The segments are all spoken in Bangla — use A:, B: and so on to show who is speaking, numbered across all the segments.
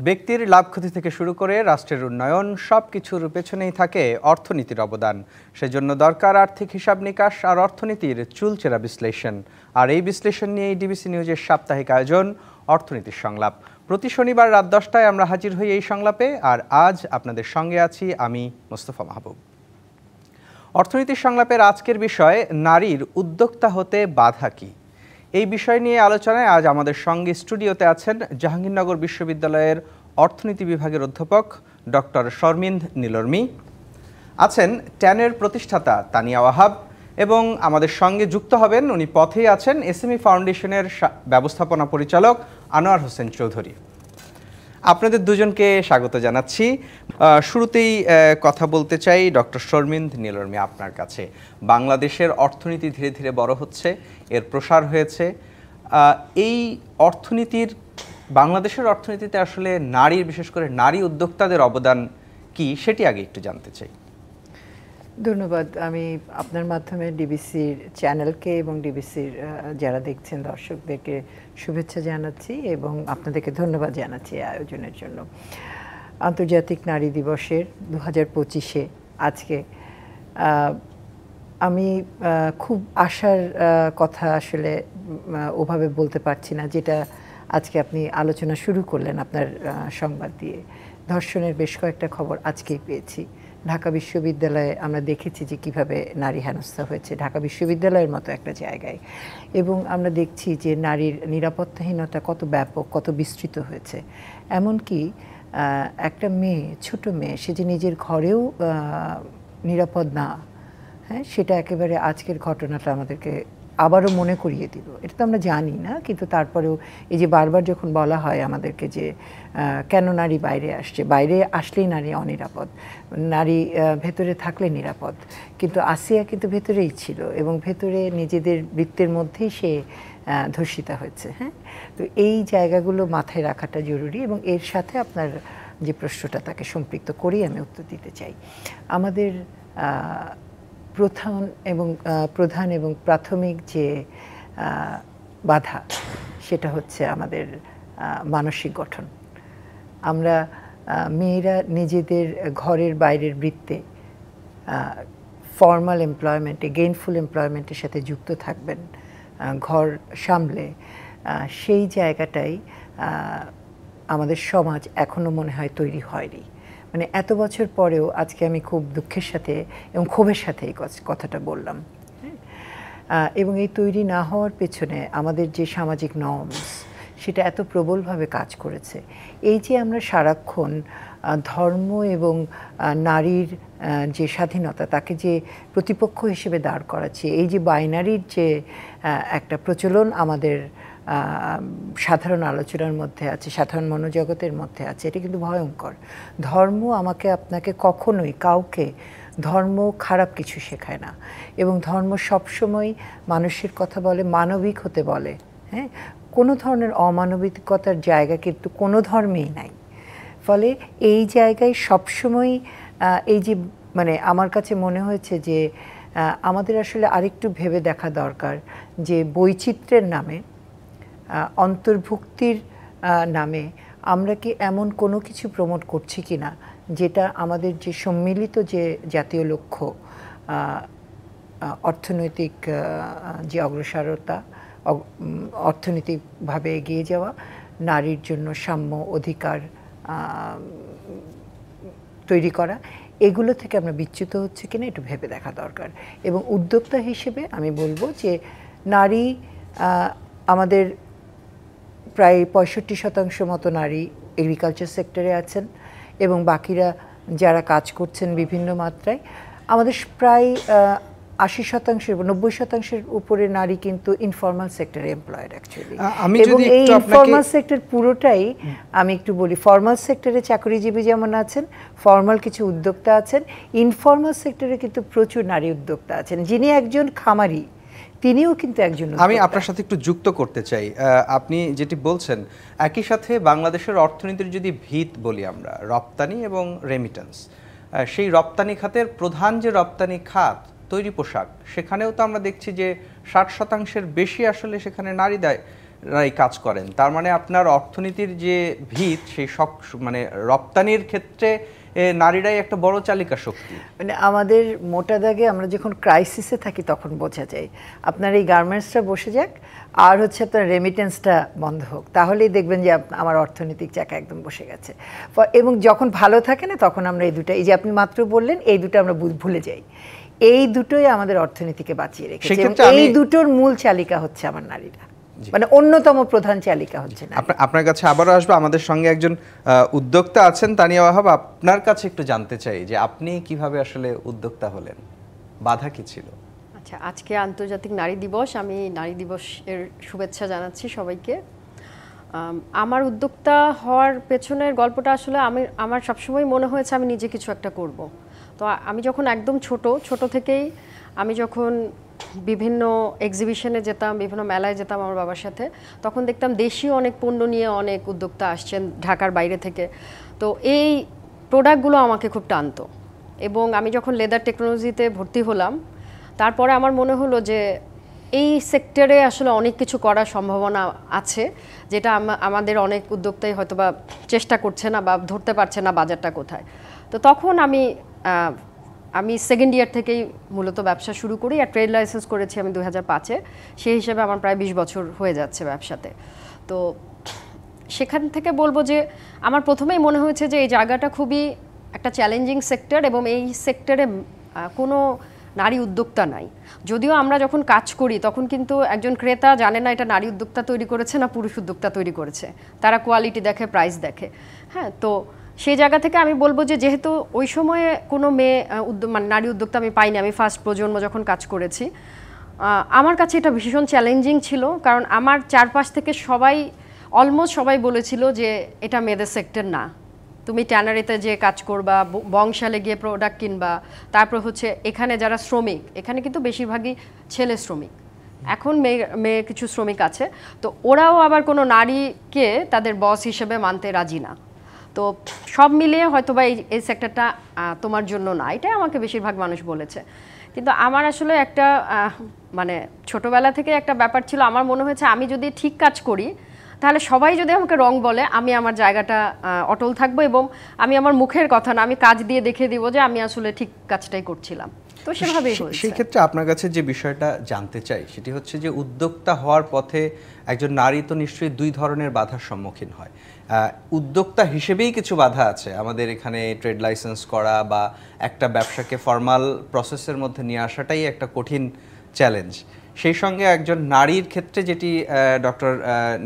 A: ব্যক্তির লাভ ক্ষতি থেকে শুরু করে রাষ্ট্রের উন্নয়ন সবকিছুর পেছনেই থাকে অর্থনীতির অবদান। সেজন্য দরকার আর্থিক হিসাব নিকাশ আর অর্থনীতির চুলচেরা বিশ্লেষণ। আর এই বিশ্লেষণ নিয়েই ডিবিসি নিউজের সাপ্তাহিক আয়োজন অর্থনীতির সংলাপ। প্রতি শনিবার রাত 10টায় আমরা হাজির হই এই সংলাপে। আর আজ আপনাদের সঙ্গে আছি আমি মোস্তফা মাহবুব। অর্থনীতির সংলাপের আজকের বিষয় নারীর উদ্যোক্তা হতে বাধা কি। এই বিষয় নিয়ে আলোচনায় আজ আমাদের সঙ্গে স্টুডিওতে আছেন জাহাঙ্গীরনগর বিশ্ববিদ্যালয়ের অর্থনীতি বিভাগের অধ্যাপক ডক্টর শর্মিন্দ নীলর্মী, আছেন ট্যানের প্রতিষ্ঠাতা তানিয়া ওয়াহাব, এবং আমাদের সঙ্গে যুক্ত হবেন, উনি পথেই আছেন, এসএমই ফাউন্ডেশনের ব্যবস্থাপনা পরিচালক আনোয়ার হোসেন চৌধুরী। আপনাদের দুজনকে স্বাগত জানাচ্ছি। শুরুতেই কথা বলতে চাই ডক্টর শর্মিন্দ নীলর্মী, আপনার কাছে। বাংলাদেশের অর্থনীতি ধীরে ধীরে বড় হচ্ছে, এর প্রসার হয়েছে। এই বাংলাদেশের অর্থনীতিতে আসলে নারীর, বিশেষ করে নারী উদ্যোক্তাদের অবদান কি, সেটি আগে একটু জানতে চাই।
B: ধন্যবাদ। আমি আপনার মাধ্যমে ডিবিসির চ্যানেলকে এবং ডিবিসির যারা দেখছেন দর্শকদেরকে শুভেচ্ছা জানাচ্ছি এবং আপনাদেরকে ধন্যবাদ জানাচ্ছি আয়োজনের জন্য। আন্তর্জাতিক নারী দিবসের 2025-এ আজকে আমি খুব আশার কথা আসলে ওভাবে বলতে পারছি না, যেটা আজকে আপনি আলোচনা শুরু করলেন আপনার সংবাদ দিয়ে। ধর্ষণের বেশ কয়েকটা খবর আজকেই পেয়েছি। ঢাকা বিশ্ববিদ্যালয়ে আমরা দেখেছি যে কিভাবে নারী হেনস্থা হয়েছে ঢাকা বিশ্ববিদ্যালয়ের মতো একটা জায়গায়, এবং আমরা দেখছি যে নারীর নিরাপত্তাহীনতা কত ব্যাপক, কত বিস্তৃত হয়েছে। এমনকি একটা মেয়ে, ছোট মেয়ে, সে যে নিজের ঘরেও নিরাপদ না, হ্যাঁ, সেটা একেবারে আজকের ঘটনাটা আমাদেরকে আবারও মনে করিয়ে দিল। এটা তো আমরা জানি না, কিন্তু তারপরেও এই যে বারবার যখন বলা হয় আমাদেরকে যে কেন নারী বাইরে আসছে, বাইরে আসলেই নারী অনিরাপদ, নারী ভেতরে থাকলে নিরাপদ, কিন্তু আসিয়া কিন্তু ভেতরেই ছিল এবং ভেতরে নিজেদের বৃত্তের মধ্যেই সে ধর্ষিতা হয়েছে। হ্যাঁ, তো এই জায়গাগুলো মাথায় রাখাটা জরুরি, এবং এর সাথে আপনার যে প্রশ্নটা তাকে সম্পৃক্ত করেই আমি উত্তর দিতে চাই। আমাদের প্রধান এবং প্রাথমিক যে বাধা, সেটা হচ্ছে আমাদের মানসিক গঠন। আমরা মেয়েরা নিজেদের ঘরের বাইরের বৃত্তে ফর্মাল এমপ্লয়মেন্টে, গেইনফুল এমপ্লয়মেন্টের সাথে যুক্ত থাকবেন, ঘর সামলে, সেই জায়গাটাই আমাদের সমাজ এখনও মনে হয় তৈরি হয়নি। মানে এত বছর পরেও আজকে আমি খুব দুঃখের সাথে এবং ক্ষোভের সাথে এই কথাটা বললাম। এবং এই তৈরি না হওয়ার পেছনে আমাদের যে সামাজিক নর্মস, সেটা এত প্রবলভাবে কাজ করেছে। এই যে আমরা সারাক্ষণ ধর্ম এবং নারীর যে স্বাধীনতা, তাকে যে প্রতিপক্ষ হিসেবে দাঁড় করাচ্ছি, এই যে বাইনারির যে একটা প্রচলন আমাদের সাধারণ আলোচনার মধ্যে আছে, সাধারণ মনোজগতের মধ্যে আছে, এটা কিন্তু ভয়ঙ্কর। ধর্ম আমাকে, আপনাকে কখনোই কাউকে ধর্ম খারাপ কিছু শেখায় না, এবং ধর্ম সবসময় মানুষের কথা বলে, মানবিক হতে বলে। হ্যাঁ, কোনো ধরনের অমানবিকতার জায়গা কিন্তু কোনো ধর্মেই নাই। ফলে এই জায়গায় সবসময় এই যে মানে আমার কাছে মনে হয়েছে যে আমাদের আসলে আরেকটু ভেবে দেখা দরকার যে বৈচিত্র্যের নামে, অন্তর্ভুক্তির নামে আমরা কি এমন কোনো কিছু প্রমোট করছি কি না, যেটা আমাদের যে সম্মিলিত যে জাতীয় লক্ষ্য, অর্থনৈতিক যে অগ্রসরতা, অর্থনৈতিকভাবে এগিয়ে যাওয়া, নারীর জন্য সাম্য অধিকার তৈরি করা, এগুলো থেকে আমরা বিচ্যুত হচ্ছে কিনা একটু ভেবে দেখা দরকার। এবং উদ্যোক্তা হিসেবে আমি বলবো যে নারী, আমাদের প্রায় 65% মতো নারী এগ্রিকালচার সেক্টরে আছেন, এবং বাকিরা যারা কাজ করছেন বিভিন্ন মাত্রায়, আমাদের প্রায় 80%, 90%-এর উপরে নারী কিন্তু ইনফর্মাল সেক্টরে এমপ্লয়েড অ্যাকচুয়ালি। এবং এই ইনফর্মাল সেক্টর পুরোটাই, আমি একটু বলি, ফর্মাল সেক্টরে চাকরিজীবী যেমন আছেন, ফর্মাল কিছু উদ্যোক্তা আছেন, ইনফর্মাল সেক্টরে কিন্তু প্রচুর নারী উদ্যোক্তা আছেন। যিনি একজন খামারি, তিনিও কিন্তু একজন।
A: আমি আপনার সাথে একটু যুক্ত করতে চাই। আপনি যেটি বলছেন, একই সাথে বাংলাদেশের অর্থনীতির যদি ভিত বলি আমরা, রপ্তানি এবং রেমিটেন্স, সেই রপ্তানি খাতের প্রধান যে রপ্তানি খাত তৈরি পোশাক, সেখানেও তো আমরা দেখছি যে 60%-এর বেশি আসলে সেখানে রাই কাজ করেন, তার মানে আপনার অর্থনীতির যে ভিত সেই মানে রপ্তানির ক্ষেত্রে নারীরাই একটা বড় চালিকা শক্তি।
B: মানে আমাদের মোটা দাগে আমরা যখন ক্রাইসিসে থাকি তখন বোঝা যায়। আপনার এই গার্মেন্টসটা বসে যাক আর হচ্ছে আপনার রেমিটেন্সটা বন্ধ হোক, তাহলেই দেখবেন যে আমার অর্থনৈতিক চাকা একদম বসে গেছে। এবং যখন ভালো থাকে না তখন আমরা এই দুটো, এই যে আপনি মাত্র বললেন, এই দুটো আমরা ভুলে যাই। এই দুটোই আমাদের অর্থনীতিকে বাঁচিয়ে রেখেছে, এই দুটোর মূল চালিকা হচ্ছে আমার নারীরা, মানে অন্যতম প্রধান চালিকা হচ্ছে না।
A: আপনার কাছে আবারও আসবে, আমাদের সঙ্গে একজন উদ্যোক্তা আছেন, তানিয়া ওয়াহাব। আপনার কাছে একটু জানতে চাই যে আপনি কিভাবে আসলে উদ্যোক্তা হলেন, বাধা কি ছিল?
C: আচ্ছা, আজকে আন্তর্জাতিক নারী দিবস, আমি নারী দিবসের শুভেচ্ছা জানাচ্ছি সবাইকে। আমার উদ্যোক্তা হওয়ার পেছনের গল্পটা আসলে আমার সবসময় মনে হয়েছে আমি নিজে কিছু একটা করব। তো আমি যখন একদম ছোট থেকেই আমি যখন বিভিন্ন এক্সিবিশনে যেতাম, বিভিন্ন মেলায় যেতাম আমার বাবার সাথে, তখন দেখতাম দেশীয় অনেক পণ্য নিয়ে অনেক উদ্যোক্তা আসছেন ঢাকার বাইরে থেকে। তো এই প্রোডাক্টগুলো আমাকে খুব টানতো। এবং আমি যখন লেদার টেকনোলজিতে ভর্তি হলাম, তারপরে আমার মনে হলো যে এই সেক্টরে আসলে অনেক কিছু করার সম্ভাবনা আছে, যেটা আমাদের অনেক উদ্যোক্তাই হয়তো বা চেষ্টা করছে না বা ধরতে পারছে না বাজারটা কোথায়। তো তখন আমি সেকেন্ড ইয়ার থেকেই মূলত ব্যবসা শুরু করি, আর ট্রেড লাইসেন্স করেছি আমি 2005-এ। সেই হিসেবে আমার প্রায় 20 বছর হয়ে যাচ্ছে ব্যবসাতে। তো সেখান থেকে বলবো যে আমার প্রথমেই মনে হয়েছে যে এই জায়গাটা খুবই একটা চ্যালেঞ্জিং সেক্টর, এবং এই সেক্টরে কোনো নারী উদ্যোক্তা নাই। যদিও আমরা যখন কাজ করি তখন কিন্তু একজন ক্রেতা জানে না এটা নারী উদ্যোক্তা তৈরি করেছে না পুরুষ উদ্যোক্তা তৈরি করেছে, তারা কোয়ালিটি দেখে, প্রাইস দেখে। হ্যাঁ, তো সেই জায়গা থেকে আমি বলবো যে যেহেতু ওই সময়ে কোনো মেয়ে মানে নারী উদ্যোক্তা আমি পাইনি, আমি ফার্স্ট প্রজন্ম যখন কাজ করেছি, আমার কাছে এটা ভীষণ চ্যালেঞ্জিং ছিল। কারণ আমার চারপাশ থেকে অলমোস্ট সবাই বলেছিল যে এটা মেয়েদের সেক্টর না, তুমি ট্যানারিতে যে কাজ করবা, বংশালে গিয়ে প্রোডাক্ট কিনবা, তারপর হচ্ছে এখানে যারা শ্রমিক, এখানে কিন্তু বেশিরভাগই ছেলে শ্রমিক, এখন মেয়ে কিছু শ্রমিক আছে, তো ওরাও আবার কোনো নারীকে তাদের বস হিসেবে মানতে রাজি না। তো সব মিলিয়ে হয়তো বা এই সেক্টরটা তোমার জন্য না, এটাই আমাকে বেশিরভাগ মানুষ বলেছে। কিন্তু আমার আসলে একটা মানে ছোটবেলা থেকে একটা ব্যাপার ছিল, আমার মনে হয়েছে আমি যদি ঠিক কাজ করি তাহলে সবাই যদি আমাকে রং বলে, আমি আমার জায়গাটা অটল থাকবো, এবং আমি আমার মুখের কথা না, আমি কাজ দিয়ে দেখিয়ে দিব যে আমি আসলে ঠিক কাজটাই করছিলাম। তো সেভাবেই হয়েছে।
A: সেই ক্ষেত্রে আপনার কাছে যে বিষয়টা জানতে চাই সেটি হচ্ছে যে উদ্যোক্তা হওয়ার পথে একজন নারী তো নিশ্চয়ই দুই ধরনের বাধার সম্মুখীন হয়। উদ্যোক্তা হিসেবেই কিছু বাধা আছে আমাদের এখানে, ট্রেড লাইসেন্স করা বা একটা ব্যবসাকে ফর্মাল প্রসেসের মধ্যে নিয়ে আসাটাই একটা কঠিন চ্যালেঞ্জ। সেই সঙ্গে একজন নারীর ক্ষেত্রে যেটি ডক্টর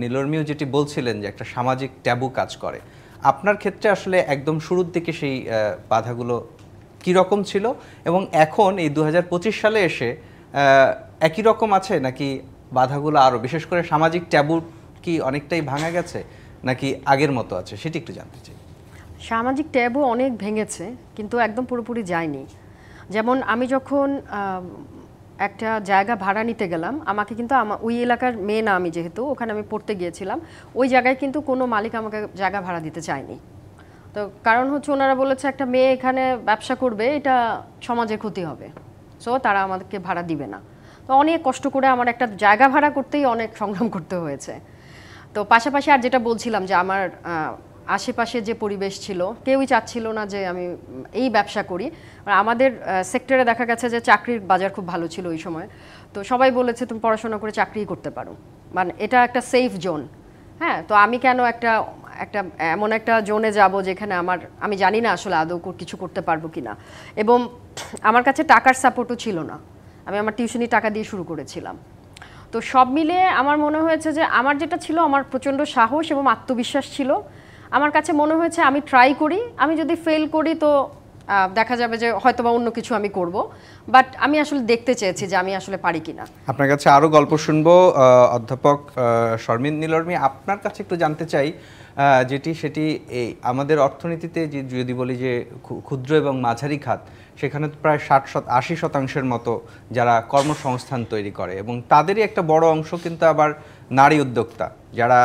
A: নীলর্মিও যেটি বলছিলেন যে একটা সামাজিক ট্যাবু কাজ করে, আপনার ক্ষেত্রে আসলে একদম শুরুর দিকে সেই বাধাগুলো কী রকম ছিল, এবং এখন এই 2025 সালে এসে একই রকম আছে নাকি বাধাগুলো আরও, বিশেষ করে সামাজিক ট্যাবু কি অনেকটাই ভাঙা গেছে নাকি আগের মতো আছে, সেটি একটু জানতে চাই।
C: সামাজিক ট্যাবু অনেক ভেঙেছে, কিন্তু একদম পুরোপুরি যায়নি। যেমন আমি যখন একটা জায়গা ভাড়া নিতে গেলাম, আমাকে কিন্তু ওই এলাকার মেয়ে না আমি, যেহেতু ওখানে আমি পড়তে গিয়েছিলাম, ওই জায়গায় কিন্তু কোনো মালিক আমাকে জায়গা ভাড়া দিতে চায়নি। তো কারণ হচ্ছে ওনারা বলেছে একটা মেয়ে এখানে ব্যবসা করবে, এটা সমাজে ক্ষতি হবে, সো তারা আমাদেরকে ভাড়া দিবে না। তো অনেক কষ্ট করে আমার একটা জায়গা ভাড়া করতেই অনেক সংগ্রাম করতে হয়েছে। তো পাশাপাশি আর যেটা বলছিলাম যে আমার আশেপাশে যে পরিবেশ ছিল, কেউই চাচ্ছিল না যে আমি এই ব্যবসা করি। আমাদের সেক্টরে দেখা গেছে যে চাকরির বাজার খুব ভালো ছিল ওই সময়, তো সবাই বলেছে তুমি পড়াশোনা করে চাকরিই করতে পারো, মানে এটা একটা সেফ জোন। হ্যাঁ, তো আমি কেন একটা এমন একটা জোনে যাব যেখানে আমি জানি না আসলে আদৌ কিছু করতে পারবো কিনা, এবং আমার কাছে টাকার সাপোর্টও ছিল না, আমি আমার টিউশনি টাকা দিয়ে শুরু করেছিলাম। তো সব মিলিয়ে আমার মনে হয়েছে যে আমার যেটা ছিল, আমার প্রচণ্ড সাহস এবং আত্মবিশ্বাস ছিল। আমার কাছে মনে হয়েছে আমি ট্রাই করি, আমি যদি ফেল করি তো দেখা যাবে যে হয়তো বা অন্য কিছু আমি করব, বাট আমি আসলে দেখতে চেয়েছি যে আমি আসলে পারি কিনা।
A: আপনার কাছে আরও গল্প শুনবো অধ্যাপক শর্মিন নীলর্মি। আপনার কাছে একটু জানতে চাই সেটি এই আমাদের অর্থনীতিতে যদি বলি যে ক্ষুদ্র এবং মাঝারি খাত, সেখানে প্রায় 80% মতো যারা কর্মসংস্থান তৈরি করে, এবং তাদেরই একটা বড় অংশ কিন্তু আবার নারী উদ্যোক্তা, যারা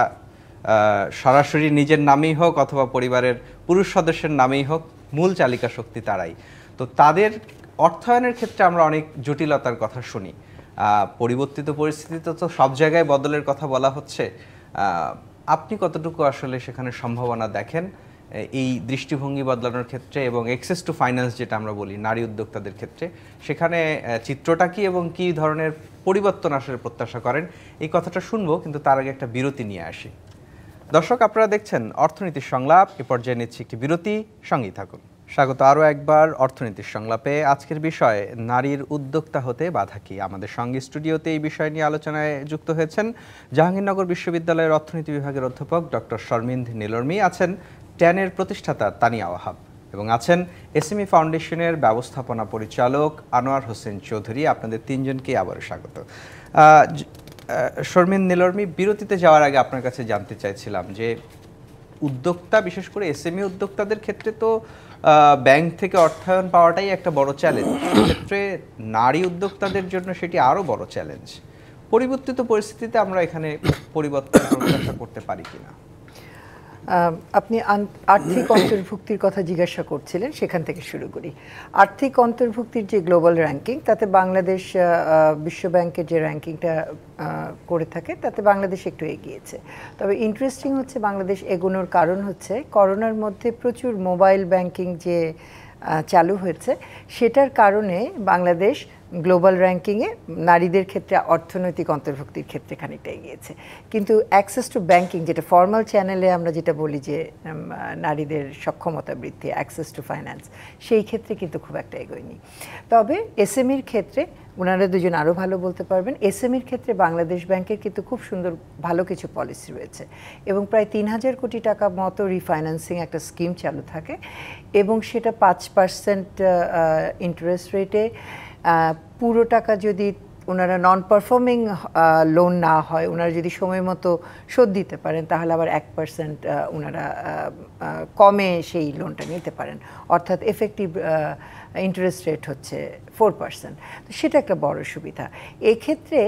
A: সরাসরি নিজের নামেই হোক অথবা পরিবারের পুরুষ সদস্যের নামেই হোক মূল চালিকা শক্তি তারাই। তো তাদের অর্থায়নের ক্ষেত্রে আমরা অনেক জটিলতার কথা শুনি। পরিবর্তিত পরিস্থিতিতে তো সব জায়গায় বদলের কথা বলা হচ্ছে, আপনি কতটুকু আসলে সেখানে সম্ভাবনা দেখেন এই দৃষ্টিভঙ্গি বদলানোর ক্ষেত্রে এবং অ্যাক্সেস টু ফাইন্যান্স যেটা আমরা বলি নারী উদ্যোক্তাদের ক্ষেত্রে, সেখানে চিত্রটা কি এবং কি ধরনের পরিবর্তন আসলে প্রত্যাশা করেন, এই কথাটা শুনবো, কিন্তু তার আগে একটা বিরতি নিয়ে আসি। দর্শক, আপনারা দেখছেন অর্থনীতির সংলাপ। এ পর্যায়ে নিচ্ছি একটি বিরতি, সঙ্গেই থাকুন। স্বাগত আরও একবার অর্থনীতির সংলাপে। আজকের বিষয় নারীর উদ্যোক্তা হতে বাধা কি। আমাদের সঙ্গে স্টুডিওতে এই বিষয় নিয়ে আলোচনায় যুক্ত হয়েছেন জাহাঙ্গীরনগর বিশ্ববিদ্যালয়ের অর্থনীতি বিভাগের অধ্যাপক ডক্টর শর্মিন্দ নীলর্মী, আছেন ট্যানের প্রতিষ্ঠাতা তানিয়া ওয়াহাব, এবং আছেন এসএমই ফাউন্ডেশনের ব্যবস্থাপনা পরিচালক আনোয়ার হোসেন চৌধুরী। আপনাদের তিনজনকে আবারও স্বাগত। শর্মিন নীলর্মী, বিরতিতে যাওয়ার আগে আপনার কাছে জানতে চাইছিলাম যে উদ্যোক্তা, বিশেষ করে এসএমই উদ্যোক্তাদের ক্ষেত্রে তো ব্যাংক থেকে অর্থায়ন পাওয়াটাই একটা বড় চ্যালেঞ্জ। সেক্ষেত্রে নারী উদ্যোক্তাদের জন্য সেটি আরও বড় চ্যালেঞ্জ। পরিবর্তিত পরিস্থিতিতে আমরা এখানে পরিবর্তন প্রত্যাশা করতে পারি কিনা?
B: আপনি আর্থিক অন্তর্ভুক্তির কথা জিজ্ঞাসা করছিলেন, সেখান থেকে শুরু করি। আর্থিক অন্তর্ভুক্তির যে গ্লোবাল র্যাঙ্কিং, তাতে বাংলাদেশ বিশ্বব্যাংকের যে র্যাঙ্কিংটা করে থাকে তাতে বাংলাদেশ একটু এগিয়েছে। তবে ইন্টারেস্টিং হচ্ছে বাংলাদেশ এগোনোর কারণ হচ্ছে করোনার মধ্যে প্রচুর মোবাইল ব্যাংকিং যে চালু হয়েছে, সেটার কারণে বাংলাদেশ গ্লোবাল র্যাঙ্কিংয়ে নারীদের ক্ষেত্রে অর্থনৈতিক অন্তর্ভুক্তির ক্ষেত্রে খানিকটা এগিয়েছে। কিন্তু অ্যাক্সেস টু ব্যাংকিং, যেটা ফর্মাল চ্যানেলে আমরা যেটা বলি যে নারীদের সক্ষমতা বৃদ্ধি, অ্যাক্সেস টু ফাইন্যান্স, সেই ক্ষেত্রে কিন্তু খুব একটা এগোয়নি। তবে এসএমইর ক্ষেত্রে ওনারা দুজন আরও ভালো বলতে পারবেন। এসএমইর ক্ষেত্রে বাংলাদেশ ব্যাংকের কিন্তু খুব সুন্দর ভালো কিছু পলিসি রয়েছে এবং প্রায় ৩,০০০ কোটি টাকা মতো রিফাইন্যান্সিং একটা স্কিম চালু থাকে এবং সেটা 5% ইন্টারেস্ট রেটে পুরো টাকা যদি ওনারা নন পারফর্মিং লোন না হয়, ওনারা যদি সময় মতো শোধ দিতে পারেন, তাহলে আবার 1% ওনারা কমে সেই লোনটা নিতে পারেন। অর্থাৎ এফেক্টিভ ইন্টারেস্ট রেট হচ্ছে 4%। তো সেটা একটা বড় সুবিধা। এক্ষেত্রে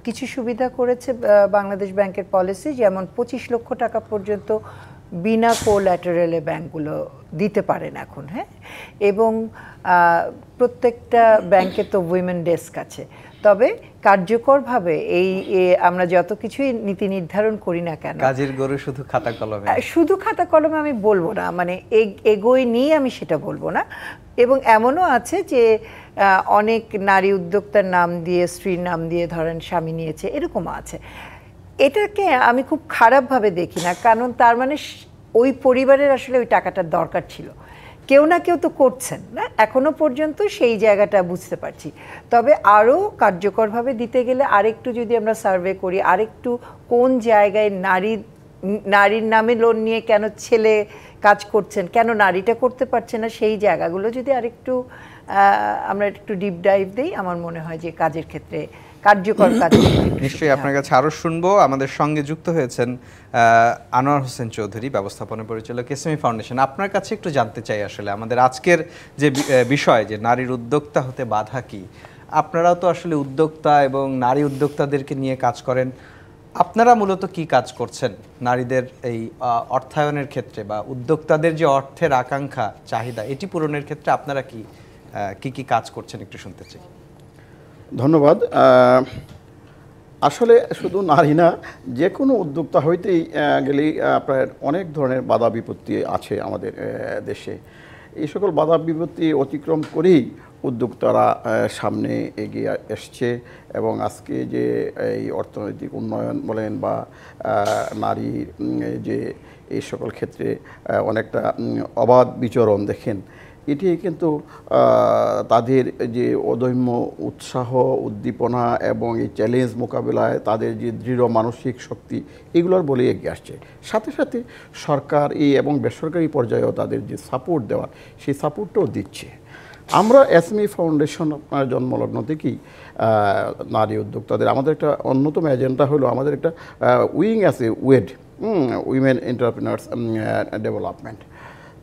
B: কিছু সুবিধা করেছে বাংলাদেশ ব্যাংকের পলিসি, যেমন 25 লক্ষ টাকা পর্যন্ত বিনা কোল্যাটারালে ব্যাংকগুলো দিতে পারেন এখন, হ্যাঁ। এবং প্রত্যেকটা ব্যাংকে তো উইমেন ডেস্ক আছে। তবে কার্যকরভাবে আমরা যত কিছুই নীতি নির্ধারণ করি না কেন,
A: কাজের গরু শুধু খাতা কলমে,
B: শুধু খাতা কলমে আমি বলবো না, মানে এগোয় নিয়ে আমি সেটা বলবো না। এবং এমনও আছে যে অনেক নারী উদ্যোক্তার নাম দিয়ে, স্ত্রীর নাম দিয়ে ধরেন স্বামী নিয়েছে, এরকমও আছে। এটাকে আমি খুব খারাপভাবে দেখি না, কারণ তার মানে ওই পরিবারের আসলে ওই টাকাটার দরকার ছিল, কেউ না কেউ তো করছেন না, এখনো পর্যন্ত সেই জায়গাটা বুঝতে পারছি। তবে আরও কার্যকরভাবে দিতে গেলে আরেকটু যদি আমরা সার্ভে করি, আরেকটু কোন জায়গায় নারীর নামে লোন নিয়ে কেন ছেলে কাজ করছেন, কেন নারীটা করতে পারছে না, সেই জায়গাগুলো যদি আরেকটু আমরা একটু ডিপ ডাইভ দিই, আমার মনে হয় যে কাজের ক্ষেত্রে কার্যকর কাজ।
A: নিশ্চয়ই আপনার কাছে আরও শুনবো। আমাদের সঙ্গে যুক্ত হয়েছেন আনোয়ার হোসেন চৌধুরী, ব্যবস্থাপনা পরিচালক এসএমই ফাউন্ডেশন। আপনার কাছে একটু জানতে চাই আসলে আমাদের আজকের যে বিষয়, যে নারীর উদ্যোক্তা হতে বাধা কি, আপনারাও তো আসলে উদ্যোক্তা এবং নারী উদ্যোক্তাদেরকে নিয়ে কাজ করেন। আপনারা মূলত কি কাজ করছেন নারীদের এই অর্থায়নের ক্ষেত্রে, বা উদ্যোক্তাদের যে অর্থের আকাঙ্ক্ষা চাহিদা এটি পূরণের ক্ষেত্রে আপনারা কি কাজ করছেন, একটু শুনতে চাই।
D: ধন্যবাদ। আসলে শুধু নারী না, যে কোনো উদ্যোক্তা হইতেই গেলেই আপনার অনেক ধরনের বাধা বিপত্তি আছে আমাদের দেশে। এই সকল বাধা বিপত্তি অতিক্রম করেই উদ্যোক্তারা সামনে এগিয়ে এসছে এবং আজকে যে এই অর্থনৈতিক উন্নয়ন বলেন বা নারীর যে এই সকল ক্ষেত্রে অনেকটা অবাধ বিচরণ দেখেন, এটি কিন্তু তাদের যে অদম্য উৎসাহ, উদ্দীপনা এবং এই চ্যালেঞ্জ মোকাবিলায় তাদের যে দৃঢ় মানসিক শক্তি, এগুলোর বলে এগিয়ে আসছে। সাথে সাথে সরকার এবং বেসরকারি পর্যায়েও তাদের যে সাপোর্ট দেওয়া, সেই সাপোর্টটাও দিচ্ছে। আমরা এসএমই ফাউন্ডেশন আপনার জন্মলগ্ন থেকেই নারী উদ্যোক্তাদের, আমাদের একটা অন্যতম এজেন্ডা হলো, আমাদের একটা উইং আছে উইমেন এন্টারপ্রেনার্স ডেভেলপমেন্ট।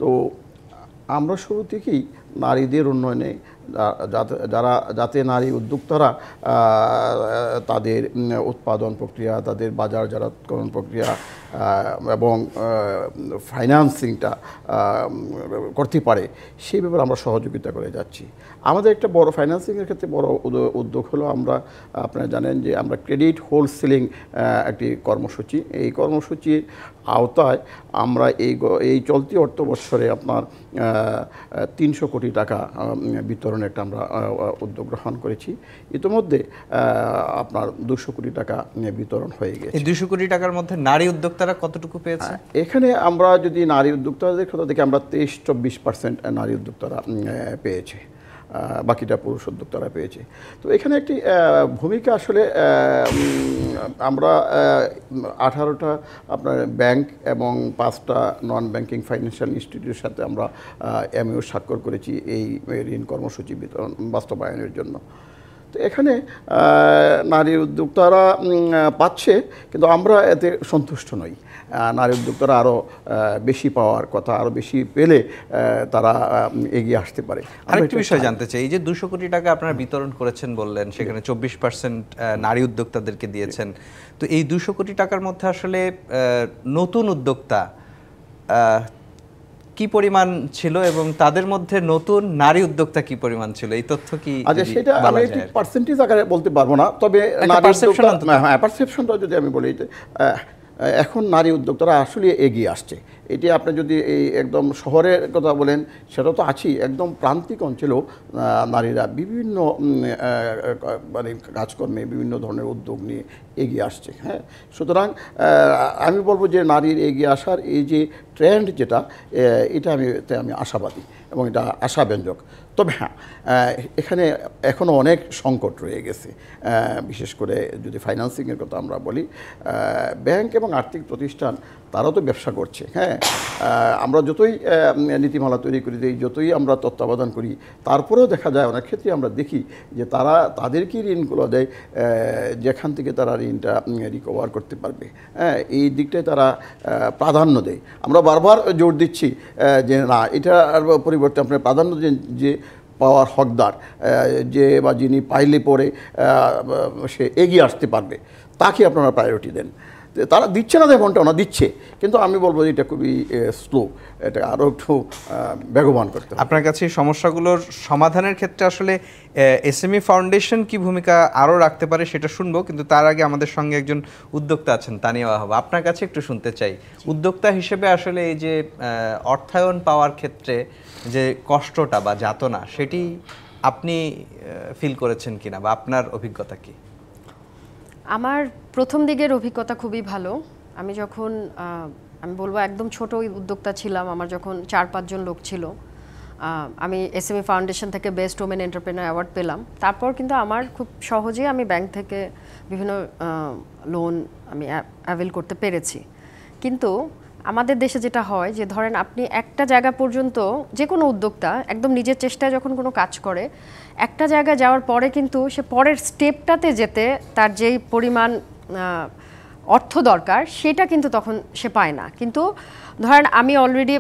D: তো আমরা শুরু থেকেই নারীদের উন্নয়নে যাতে নারী উদ্যোক্তারা তাদের উৎপাদন প্রক্রিয়া, তাদের বাজারজাতকরণ প্রক্রিয়া এবং ফাইন্যান্সিংটা করতে পারে, সেই ব্যাপারে আমরা সহযোগিতা করে যাচ্ছি। আমাদের একটা বড় ফাইন্যান্সিংয়ের ক্ষেত্রে বড় উদ্যোগ হলো, আপনারা জানেন যে আমরা ক্রেডিট হোলসেলিং একটি কর্মসূচি, এই কর্মসূচির আওতায় আমরা এই চলতি অর্থবৎসরে আপনার 300 কোটি টাকা বিতরণে একটা আমরা উদ্যোগ গ্রহণ করেছি। ইতিমধ্যে আপনার 200 কোটি টাকা বিতরণ হয়ে গেছে।
A: এই 200 কোটি টাকার মধ্যে নারী উদ্যোক্তারা কতটুকু পেয়েছে?
D: এখানে আমরা যদি নারী উদ্যোক্তাদের কথা দেখি, আমরা 23-24% নারী উদ্যোক্তারা পেয়েছে, বাকিটা পুরুষ উদ্যোক্তারা পেয়েছে। তো এখানে একটি ভূমিকা আসলে আমরা 18টা আপনার ব্যাংক এবং 5টা নন ব্যাংকিং ফাইন্যান্সিয়াল ইনস্টিটিউটের সাথে আমরা এমইউ স্বাক্ষর করেছি এই ঋণ কর্মসূচি বিতরণ বাস্তবায়নের জন্য। তো এখানে নারী উদ্যোক্তারা পাচ্ছে, কিন্তু আমরা এতে সন্তুষ্ট নই। নারী উদ্যোক্তারা আরও বেশি পাওয়ার কথা, আরও বেশি পেলে তারা এগিয়ে আসতে পারে।
A: আরেকটি বিষয় জানতে চাই, এই যে 200 কোটি টাকা আপনারা বিতরণ করেছেন বললেন, সেখানে 24% নারী উদ্যোক্তাদেরকে দিয়েছেন। তো এই 200 কোটি টাকার মধ্যে আসলে নতুন উদ্যোক্তা কি পরিমাণ ছিল এবং তাদের মধ্যে নতুন নারী উদ্যোক্তা কি পরিমাণ ছিল, এই তথ্য কি?
D: আচ্ছা, সেটা আমি একটু পার্সেন্টেজ আকারে বলতে পারবো না, তবে পারসেপশনটা যদি আমি বলি, এখন নারী উদ্যোক্তারা আসলে এগিয়ে আসছে। এটি আপনি যদি এই একদম শহরের কথা বলেন, সেটা তো আছেই, একদম প্রান্তিক অঞ্চলেও নারীরা বিভিন্ন মানে কাজকর্মে বিভিন্ন ধরনের উদ্যোগ নিয়ে এগিয়ে আসছে। হ্যাঁ, সুতরাং আমি বলবো যে নারীর এগিয়ে আসার এই যে ট্রেন্ড যেটা, এটা আমি আশাবাদী এবং এটা আশাব্যঞ্জক। তবে হ্যাঁ, এখানে এখনও অনেক সংকট রয়ে গেছে। বিশেষ করে যদি ফাইন্যান্সিংয়ের কথা আমরা বলি, ব্যাংক এবং আর্থিক প্রতিষ্ঠান তারাও তো ব্যবসা করছে। হ্যাঁ, আমরা যতই নীতিমালা তৈরি করি, যতই আমরা তত্ত্বাবধান করি, তারপরেও দেখা যায় অনেক ক্ষেত্রে আমরা দেখি যে তারা তাদেরকেই ঋণগুলো দেয় যেখান থেকে তারা ঋণটা রিকভার করতে পারবে। হ্যাঁ, এই দিকটায় তারা প্রাধান্য দেয়। আমরা বারবার জোর দিচ্ছি যে না, এটার পরিবর্তে আপনার প্রাধান্য যে পাওয়ার হকদার, যে বা যিনি পাইলে পরে সে এগিয়ে আসতে পারবে, তাকে আপনারা প্রায়োরিটি দেন। তারা দিচ্ছে না, দেখুনটা ওনা দিচ্ছে, কিন্তু আমি বলবো যে এটা খুবই স্লো, এটা আরও একটু বেগবান করতে হবে।
A: আপনার কাছে এই সমস্যাগুলোর সমাধানের ক্ষেত্রে আসলে এসএমই ফাউন্ডেশন কি ভূমিকা আরও রাখতে পারে সেটা শুনবো, কিন্তু তার আগে আমাদের সঙ্গে একজন উদ্যোক্তা আছেন, তানিয়া ওয়াহাব, আপনার কাছে একটু শুনতে চাই। উদ্যোক্তা হিসেবে আসলে এই যে অর্থায়ন পাওয়ার ক্ষেত্রে যে কষ্টটা বা যাতনা, সেটি আপনি ফিল করেছেন কিনা বা আপনার অভিজ্ঞতা কি?
C: আমার প্রথম দিকের অভিজ্ঞতা খুবই ভালো। আমি যখন আমি বলবো একদম ছোট উদ্যোক্তা ছিলাম, আমার যখন 4-5 জন লোক ছিল, আমি এসএমই ফাউন্ডেশন থেকে বেস্ট ওমেন এন্টারপ্রেনার অ্যাওয়ার্ড পেলাম। তারপর কিন্তু আমার খুব সহজেই আমি ব্যাংক থেকে বিভিন্ন লোন আমি অ্যাভেল করতে পেরেছি। কিন্তু আমাদের দেশে যেটা হয় যে ধরেন আপনি একটা জায়গা পর্যন্ত, যে কোনো উদ্যোক্তা একদম নিজের চেষ্টায় যখন কোনো কাজ করে, একটা জায়গায় যাওয়ার পরে কিন্তু সে পরের স্টেপটাতে যেতে তার যেই পরিমাণ অর্থ দরকার সেটা কিন্তু তখন সে পায় না। কিন্তু ধরেন আমি অলরেডি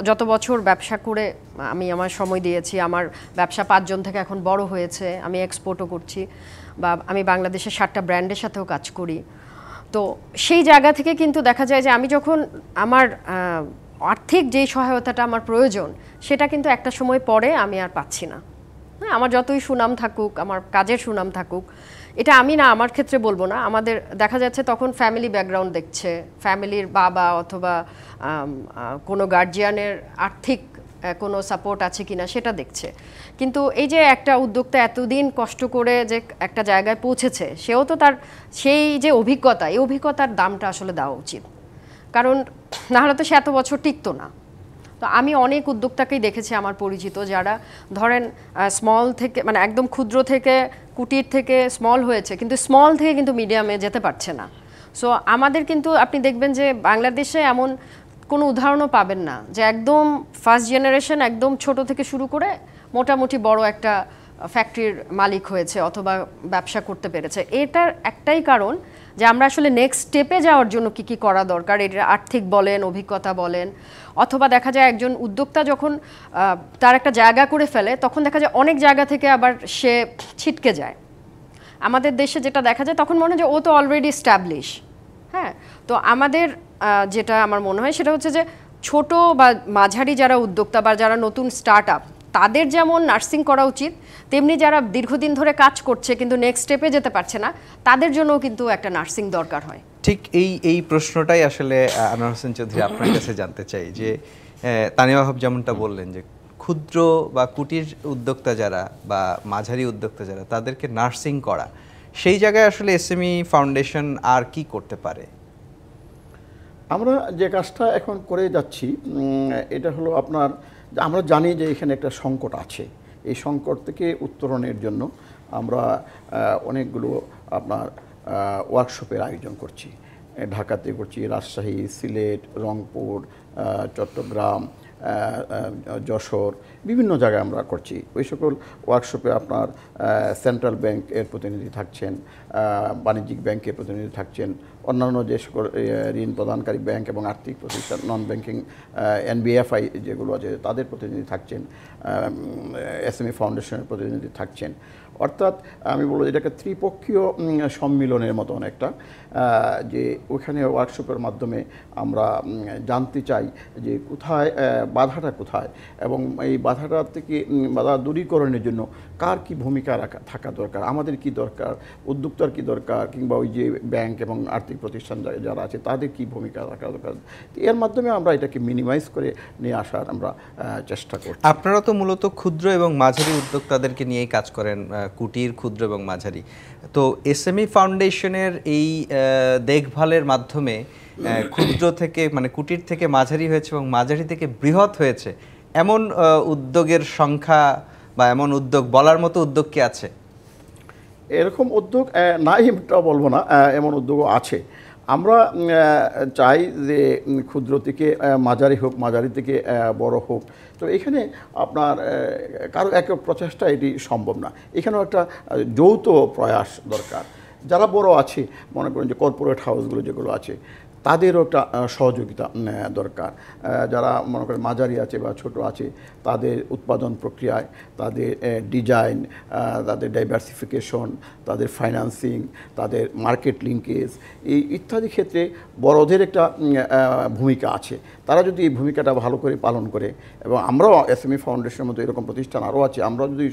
C: যত বছর ব্যবসা করে আমি আমার সময় দিয়েছি, আমার ব্যবসা 5 জন থেকে এখন বড় হয়েছে, আমি এক্সপোর্টও করছি, বা আমি বাংলাদেশের 7টা ব্র্যান্ডের সাথেও কাজ করি। তো সেই জায়গা থেকে কিন্তু দেখা যায় যে আমি যখন আমার আর্থিক যেই সহায়তাটা আমার প্রয়োজন, সেটা কিন্তু একটা সময় পরে আমি আর পাচ্ছি না। হ্যাঁ, আমার যতই সুনাম থাকুক, আমার কাজের সুনাম থাকুক, এটা আমি না, আমার ক্ষেত্রে বলবো না, আমাদের দেখা যাচ্ছে তখন ফ্যামিলি ব্যাকগ্রাউন্ড দেখছে, ফ্যামিলির বাবা অথবা কোনো গার্জিয়ানের আর্থিক কোনো সাপোর্ট আছে কিনা সেটা দেখছে। কিন্তু এই যে একটা উদ্যোক্তা এতদিন কষ্ট করে যে একটা জায়গায় পৌঁছেছে, সেও তো তার সেই যে অভিজ্ঞতা, এই অভিজ্ঞতার দামটা আসলে দেওয়া উচিত, কারণ নাহলে তো সে এত বছর টিকতো না। তো আমি অনেক উদ্যোক্তাকেই দেখেছি আমার পরিচিত, যারা ধরেন স্মল থেকে, মানে একদম ক্ষুদ্র থেকে, কুটির থেকে স্মল হয়েছে, কিন্তু স্মল থেকে কিন্তু মিডিয়ামে যেতে পারছে না। সো আমাদের কিন্তু আপনি দেখবেন যে বাংলাদেশে এমন কোনো উদাহরণও পাবেন না যে একদম ফার্স্ট জেনারেশন একদম ছোট থেকে শুরু করে মোটামুটি বড় একটা ফ্যাক্টরির মালিক হয়েছে অথবা ব্যবসা করতে পেরেছে। এটার একটাই কারণ যে আমরা আসলে নেক্সট স্টেপে যাওয়ার জন্য কি কি করা দরকার, এটা আর্থিক বলেন, অভিজ্ঞতা বলেন, অথবা দেখা যায় একজন উদ্যোক্তা যখন তার একটা জায়গা করে ফেলে তখন দেখা যায় অনেক জায়গা থেকে আবার সে ছিটকে যায়। আমাদের দেশে যেটা দেখা যায় তখন মনে হয় যে ও তো অলরেডি স্ট্যাবলিশ। হ্যাঁ, তো আমাদের যেটা আমার মনে হয় সেটা হচ্ছে যে ছোট বা মাঝারি যারা উদ্যোক্তা বা যারা নতুন স্টার্ট আপ, তাদের যেমন নার্সিং করা উচিত, তেমনি যারা দীর্ঘদিন ধরে কাজ করছে কিন্তু নেক্সট স্টেপে যেতে পারছে না, তাদের জন্যও কিন্তু একটা নার্সিং দরকার হয়।
A: ঠিক এই প্রশ্নটাই আসলে আনোয়ার হোসেন চৌধুরী আপনার কাছে জানতে চাই যে তানিয়া ওয়াহাব যেমনটা বললেন যে ক্ষুদ্র বা কুটির উদ্যোক্তা যারা বা মাঝারি উদ্যোক্তা যারা, তাদেরকে নার্সিং করা, সেই জায়গায় আসলে এসএমই ফাউন্ডেশন আর কি করতে পারে?
D: আমরা যে কাজটা এখন করে যাচ্ছি এটা হলো আপনার, আমরা জানি যে এখানে একটা সংকট আছে। এই সংকট থেকে উত্তরণের জন্য আমরা অনেকগুলো আপনার ওয়ার্কশপের আয়োজন করছি। ঢাকাতে করছি, রাজশাহী, সিলেট, রংপুর, চট্টগ্রাম, যশোর, বিভিন্ন জায়গায় আমরা করছি। ওই সকল ওয়ার্কশপে আপনার সেন্ট্রাল ব্যাংকের প্রতিনিধি থাকছেন, বাণিজ্যিক ব্যাংকের প্রতিনিধি থাকছেন, অন্যান্য যে সকল ঋণ প্রদানকারী ব্যাংক এবং আর্থিক প্রতিষ্ঠান, নন ব্যাংকিং এনবিএফআই যেগুলো আছে তাদের প্রতিনিধি থাকছেন, এসএমই ফাউন্ডেশনের প্রতিনিধি থাকছেন। অর্থাৎ আমি বলবো এটাকে ত্রিপক্ষীয় সম্মিলনের মতন একটা, যে ওখানে ওয়ার্কশপের মাধ্যমে আমরা জানতে চাই যে কোথায় বাধাটা কোথায়, এবং এই বাধাটা থেকে বাধা দূরীকরণের জন্য কার কি ভূমিকা থাকা দরকার, আমাদের কি দরকার, উদ্যোক্তার কি দরকার, কিংবা ওই যে ব্যাংক এবং আর্থিক প্রতিষ্ঠান যারা আছে তাদের কি ভূমিকা রাখা দরকার। এর মাধ্যমে আমরা এটাকে মিনিমাইজ করে নিয়ে আসার আমরা চেষ্টা করি।
A: আপনারা তো মূলত ক্ষুদ্র এবং মাঝারি উদ্যোক্তাদেরকে নিয়েই কাজ করেন, কুটির, ক্ষুদ্র এবং মাঝারি। তো এসএমই ফাউন্ডেশনের এই দেখভালের মাধ্যমে ক্ষুদ্র থেকে মানে কুটির থেকে মাঝারি হয়েছে এবং মাঝারি থেকে বৃহৎ হয়েছে এমন উদ্যোগের সংখ্যা বা এমন উদ্যোগ বলার মতো উদ্যোগ কি আছে?
D: এরকম উদ্যোগ নাই এটা বলবো না, এমন উদ্যোগও আছে। আমরা চাই যে ক্ষুদ্র থেকে মাঝারি হোক, মাঝারি থেকে বড় হোক। তো এখানে আপনার কারো একক প্রচেষ্টা এটি সম্ভব না, এখানেও একটা যৌথ প্রয়াস দরকার। যারা বড় আছে, মনে করেন যে কর্পোরেট হাউসগুলো যেগুলো আছে, তাদেরও একটা সহযোগিতা দরকার। যারা মনে করেন মাঝারি আছে বা ছোট আছে, তাদের উৎপাদন প্রক্রিয়ায়, তাদের ডিজাইন, তাদের ডাইভার্সিফিকেশন, তাদের ফাইন্যান্সিং, তাদের মার্কেট লিঙ্কেজ, এই ইত্যাদি ক্ষেত্রে বড়দের একটা ভূমিকা আছে। তারা যদি এই ভূমিকাটা ভালো করে পালন করে, এবং আমরাও এসএমই ফাউন্ডেশনের মতো এরকম প্রতিষ্ঠান আরও আছে, আমরা যদি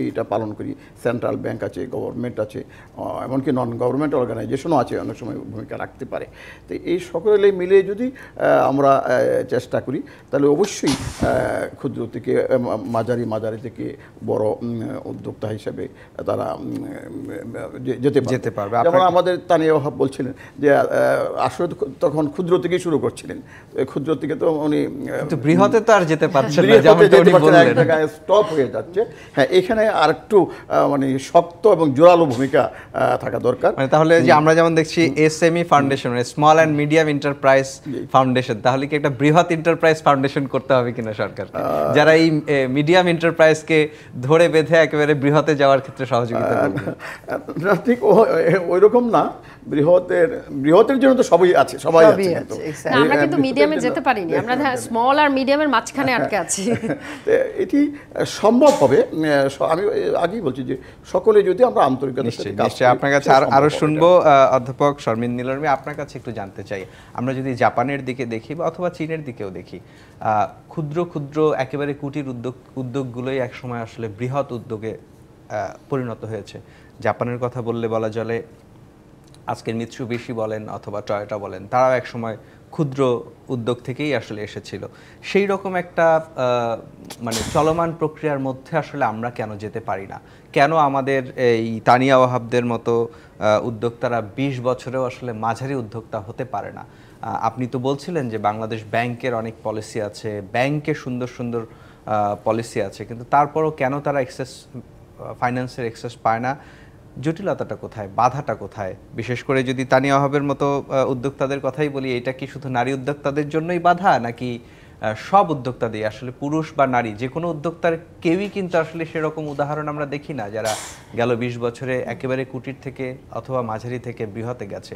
D: এইটা পালন করি, সেন্ট্রাল ব্যাংক আছে, গভর্নমেন্ট আছে, এমনকি নন গভর্নমেন্ট অর্গানাইজেশনও আছে, অনেক সময় ভূমিকা রাখতে পারে। তো এই সকলে মিলে যদি আমরা চেষ্টা করি, তাহলে অবশ্যই ক্ষুদ্র থেকে মাঝারি, মাঝারি থেকে বড় উদ্যোক্তা হিসেবে তারা যেতে পারবে। যেমন আমাদের তানিয়া ওয়াহাব বলছিলেন যে আসলে তখন ক্ষুদ্র থেকেই শুরু করছিলেন, ক্ষুদ্র থেকে তো উনি
A: বৃহতে তো আর যেতে পারছেন না,
D: এক জায়গায় স্টপ হয়ে যাচ্ছে। হ্যাঁ, এখানে আর একটু মানে শক্ত এবং জোরালো ভূমিকা থাকা দরকার।
A: মানে তাহলে যে আমরা যেমন দেখছি SME foundation, small and medium enterprise foundation, তাহলে কি একটা বৃহৎ এন্টারপ্রাইজ ফাউন্ডেশন করতে হবে কিনা সরকার, যারা এই মিডিয়াম এন্টারপ্রাইজকে ধরে বেঁধে একেবারে বৃহতে যাওয়ার ক্ষেত্রে সহযোগিতা করবে?
D: ঠিক ওই রকম না, বৃহতের জন্য তো সবাই আছে, সবাই আছে, কিন্তু
C: আমরা কিন্তু মিডিয়ামে যেতে পারিনি, আমরা স্মল আর মিডিয়ামের মাঝখানে আটকে আছি।
D: এটি সম্ভব হবে। আমি আগেই বলছি যে সকলে যদি আমরা আন্তরিকতার সাথে কাজ করি।
A: আপনার কাছে আরো শুনবো অধ্যাপক শর্মিন নীলর্মী, আপনার কাছে একটু জানতে চাই, আমরা যদি জাপানের দিকে দেখি বা অথবা চীনের দিকেও দেখি, ক্ষুদ্র ক্ষুদ্র একেবারে কুটির উদ্যোগগুলোই একসময় আসলে বৃহৎ উদ্যোগে পরিণত হয়েছে। জাপানের কথা বললে বলা চলে, আজকের মিৎসুবিশি বলেন অথবা টয়োটা বলেন, তারাও একসময় ক্ষুদ্র উদ্যোগ থেকেই আসলে এসেছিল। সেই রকম একটা মানে চলমান প্রক্রিয়ার মধ্যে আসলে আমরা কেন যেতে পারি না? কেন আমাদের এই তানিয়া ওয়াহাবদের মতো উদ্যোক্তারা 20 বছরেও আসলে মাঝারি উদ্যোক্তা হতে পারে না? আপনি তো বলছিলেন যে বাংলাদেশ ব্যাংকের অনেক পলিসি আছে, ব্যাংকে সুন্দর সুন্দর পলিসি আছে, কিন্তু তারপরও কেন তারা ফাইন্যান্সের অ্যাক্সেস পায় না? জটিলতাটা কোথায়, বাধাটা কোথায়? বিশেষ করে যদি তানিয়া ওয়াহাবের মতো উদ্যোক্তাদের কথাই বলি, এটা কি শুধু নারী উদ্যোক্তাদের জন্যই বাধা, নাকি সব উদ্যোক্তা দিয়ে, আসলে পুরুষ বা নারী যে কোনো উদ্যোক্তার কেউই কিন্তু আসলে সেরকম উদাহরণ আমরা দেখি না যারা গেল 20 বছরে একেবারে কুটির থেকে অথবা মাঝারি থেকে বৃহতে গেছে।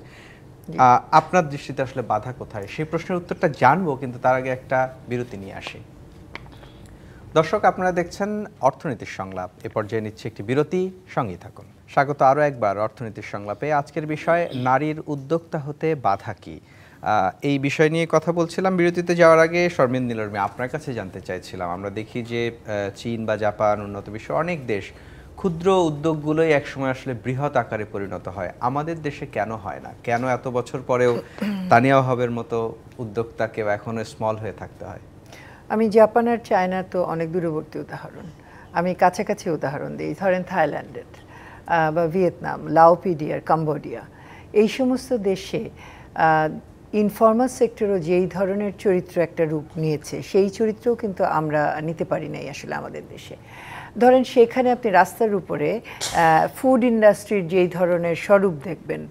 A: আপনার দৃষ্টিতে আসলে বাধা কোথায়, সেই প্রশ্নের উত্তরটা জানবো, কিন্তু তার আগে একটা বিরতি নিয়ে আসি। দর্শক, আপনারা দেখছেন অর্থনীতির সংলাপ। এ পর্যায়ে নিচ্ছে একটি বিরতি, সঙ্গেই থাকুন। স্বাগত আরও একবার অর্থনীতির সংলাপে। আজকের বিষয় নারীর উদ্যোক্তা হতে বাধা কি, এই বিষয় নিয়ে কথা বলছিলাম। বিরতিতে যাওয়ার আগে শর্মিন নীলর্মী, আপনার কাছে জানতে চাইছিলাম, আমরা দেখি যে চীন বা জাপান, উন্নত বিশ্ব অনেক দেশ ক্ষুদ্র উদ্যোগগুলোই একসময় আসলে বৃহৎ আকারে পরিণত হয়, আমাদের দেশে কেন হয় না? কেন এত বছর পরেও তানিয়া ওয়াহাবের মতো উদ্যোক্তাকেও এখনো স্মল হয়ে থাকতে হয়?
B: আমি জাপান আর চায়না তো অনেক দূরবর্তী উদাহরণ, আমি কাছাকাছি উদাহরণ দিই। ধরেন থাইল্যান্ডের বা ভিয়েতনাম, লাওপিডিয়ার, কম্বোডিয়া, এই সমস্ত দেশে ইনফর্মাল সেক্টরও যেই ধরনের চরিত্র একটা রূপ নিয়েছে, সেই চরিত্রও কিন্তু আমরা নিতে পারি নাই আসলে আমাদের দেশে। ধরেন সেখানে আপনি রাস্তার উপরে ফুড ইন্ডাস্ট্রির যেই ধরনের স্বরূপ দেখবেন,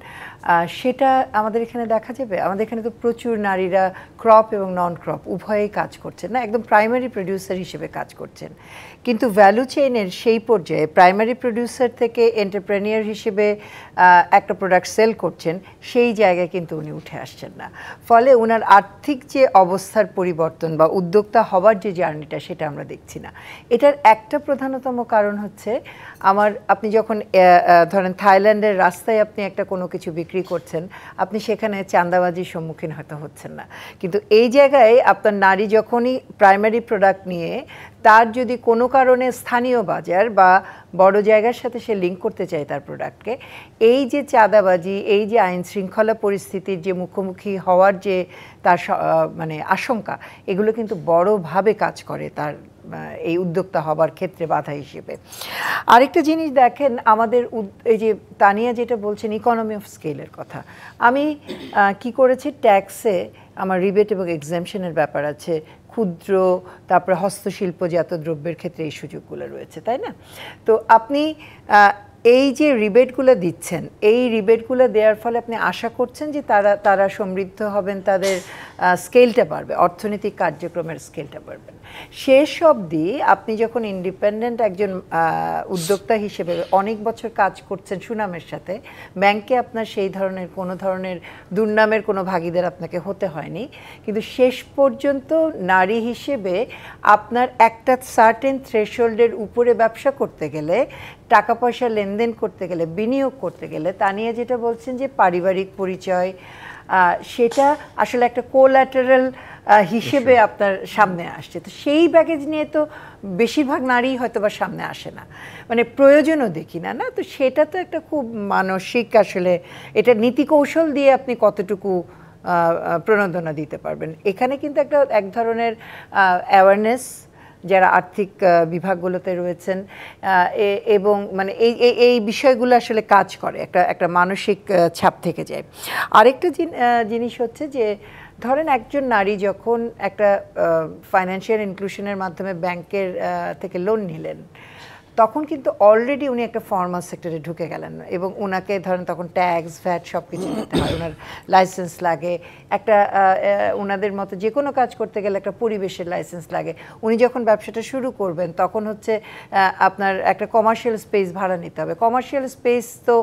B: সেটা আমাদের এখানে দেখা যাবে? আমাদের এখানে তো প্রচুর নারীরা ক্রপ এবং নন ক্রপ উভয়েই কাজ করছেন, না একদম প্রাইমারি প্রডিউসার হিসেবে কাজ করছেন, কিন্তু ভ্যালু চেইনের সেই পর্যায়ে প্রাইমারি প্রডিউসার থেকে এন্টারপ্রেনিয়ার হিসেবে একটা প্রোডাক্ট সেল করছেন, সেই জায়গায় কিন্তু উনি উঠে আসছেন না। ফলে ওনার আর্থিক যে অবস্থার পরিবর্তন বা উদ্যোক্তা হওয়ার যে জার্নিটা, সেটা আমরা দেখছি না। এটার একটা প্রধানতম কারণ হচ্ছে আপনি যখন ধরেন থাইল্যান্ডের রাস্তায় আপনি একটা কোনো কিছু বিক্রি করছেন, আপনি সেখানে চাঁদাবাজির সম্মুখীন হয়তো হচ্ছেন না, কিন্তু এই জায়গায় আপনার নারী যখনই প্রাইমারি প্রোডাক্ট নিয়ে তার যদি কোনো কারণে স্থানীয় বাজার বা বড় জায়গার সাথে সে লিঙ্ক করতে চায় তার প্রোডাক্টকে, এই যে চাঁদাবাজি, এই যে আইন শৃঙ্খলা পরিস্থিতির যে মুখোমুখি হওয়ার যে তার মানে আশঙ্কা, এগুলো কিন্তু বড়ভাবে কাজ করে তার এই উদ্যোক্তা হবার ক্ষেত্রে বাধা হিসেবে। আরেকটা জিনিস দেখেন, আমাদের এই যে তানিয়া যেটা বলছেন ইকোনমি অফ স্কেলের কথা, আমি কি করেছি, ট্যাক্সে আমার রিবেট এবং এক্সামশনের ব্যাপার আছে, ক্ষুদ্র তারপরে হস্তশিল্পজাত দ্রব্যের ক্ষেত্রে এই সুযোগগুলো রয়েছে, তাই না? তো আপনি এই যে রিবেটগুলো দিচ্ছেন, এই রিবেটগুলো দেওয়ার ফলে আপনি আশা করছেন যে তারা সমৃদ্ধ হবেন, তাদের স্কেলটা বাড়বে, অর্থনৈতিক কার্যক্রমের স্কেলটা বাড়বে। শেষ অবধি আপনি যখন ইন্ডিপেন্ডেন্ট একজন উদ্যোক্তা হিসেবে অনেক বছর কাজ করছেন সুনামের সাথে, ব্যাংকে আপনার সেই ধরনের কোনো ধরনের দুর্নামের কোনো ভাগীদার আপনাকে হতে হয়নি, কিন্তু শেষ পর্যন্ত নারী হিসেবে আপনার একটা সার্টেন থ্রেশহোল্ডের উপরে ব্যবসা করতে গেলে, টাকা পয়সা লেনদেন করতে গেলে, বিনিয়োগ করতে গেলে, তানিয়া যেটা বলছেন যে পারিবারিক পরিচয়, সেটা আসলে একটা কোল্যাটারাল হিসেবে আপনার সামনে আসছে। তো সেই ব্যাগেজ নিয়ে তো বেশিরভাগ নারী হয়তো বা সামনে আসে না, মানে প্রয়োজনও দেখি না। তো সেটা তো একটা খুব মানসিক, আসলে এটা নীতি কৌশল দিয়ে আপনি কতটুকু প্রণোদনা দিতে পারবেন। এখানে কিন্তু এক ধরনের অ্যাওয়ারনেস যারা আর্থিক বিভাগগুলোতে রয়েছেন এবং মানে এই বিষয়গুলো আসলে কাজ করে, একটা মানসিক ছাপ থেকে যায়। আরেকটা জিনিস হচ্ছে যে ধরেন একজন নারী যখন একটা ফাইন্যান্সিয়াল ইনক্লুশনের মাধ্যমে ব্যাংকের থেকে লোন নিলেন, তখন কিন্তু অলরেডি উনি একটা ফর্মাল সেক্টরে ঢুকে গেলেন এবং ওনাকে ধরেন তখন ট্যাক্স, ভ্যাট সব কিছু দিতে হয়, ওনার লাইসেন্স লাগে, একটা ওনাদের মতো যে কোনো কাজ করতে গেলে একটা পরিবেশের লাইসেন্স লাগে। উনি যখন ব্যবসাটা শুরু করবেন তখন হচ্ছে আপনার একটা কমার্শিয়াল স্পেস ভাড়া নিতে হবে। কমার্শিয়াল স্পেস তো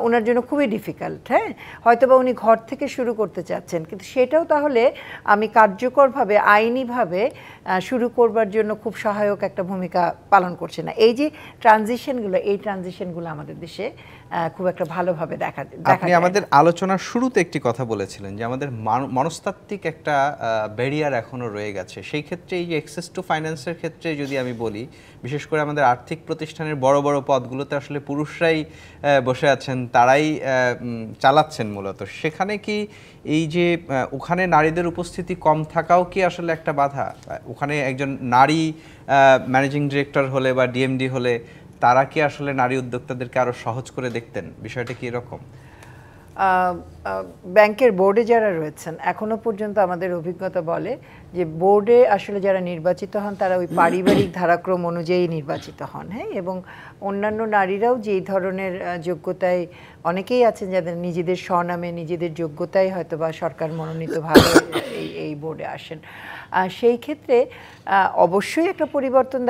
B: ওনার জন্য খুবই ডিফিকাল্ট, হ্যাঁ, হয়তো বা উনি ঘর থেকে শুরু করতে চাচ্ছেন, কিন্তু সেটাও তাহলে আমি কার্যকরভাবে আইনিভাবে শুরু করবার জন্য খুব সহায়ক একটা ভূমিকা পালন করছে না। এই যে ট্রানজিশনগুলো আমাদের দেশে খুব একটা ভালোভাবে দেখা
A: আপনি আমাদের আলোচনার শুরুতে একটি কথা বলেছিলেন যে আমাদের মনস্তাত্ত্বিক একটা ব্যারিয়ার এখনো রয়ে গেছে। সেই ক্ষেত্রে এই যে অ্যাক্সেস টু ফাইন্যান্সের ক্ষেত্রে যদি আমি বলি, বিশেষ করে আমাদের আর্থিক প্রতিষ্ঠানের বড় বড় পদগুলোতে আসলে পুরুষরাই বসে আছেন, তারাই চালাচ্ছেন মূলত। সেখানে কি এই যে ওখানে নারীদের উপস্থিতি কম থাকাও কি আসলে একটা বাধা? ওখানে একজন নারী ম্যানেজিং ডিরেক্টর হলে বা ডিএমডি হলে তারা কি আসলে নারী উদ্যোক্তাদেরকে আরো সহজ করে দেখতেন? বিষয়টা কি এরকম?
B: ব্যাংকের বোর্ডে যারা রয়েছেন এখনো পর্যন্ত আমাদের অভিজ্ঞতা বলে যে বোর্ডে আসলে যারা নির্বাচিত হন তারা ওই পারিবারিক ধারাক্রম অনুযায়ী নির্বাচিত হন, হ্যাঁ, এবং অন্যান্য নারীরাও যেই ধরনের যোগ্যতায়, অনেকেই আছেন যাদের নিজেদের স্বনামে নিজেদের যোগ্যতায় হয়তো বা সরকার মনোনীতভাবে এই বোর্ডে আসেন। সেই ক্ষেত্রে অবশ্যই একটা পরিবর্তন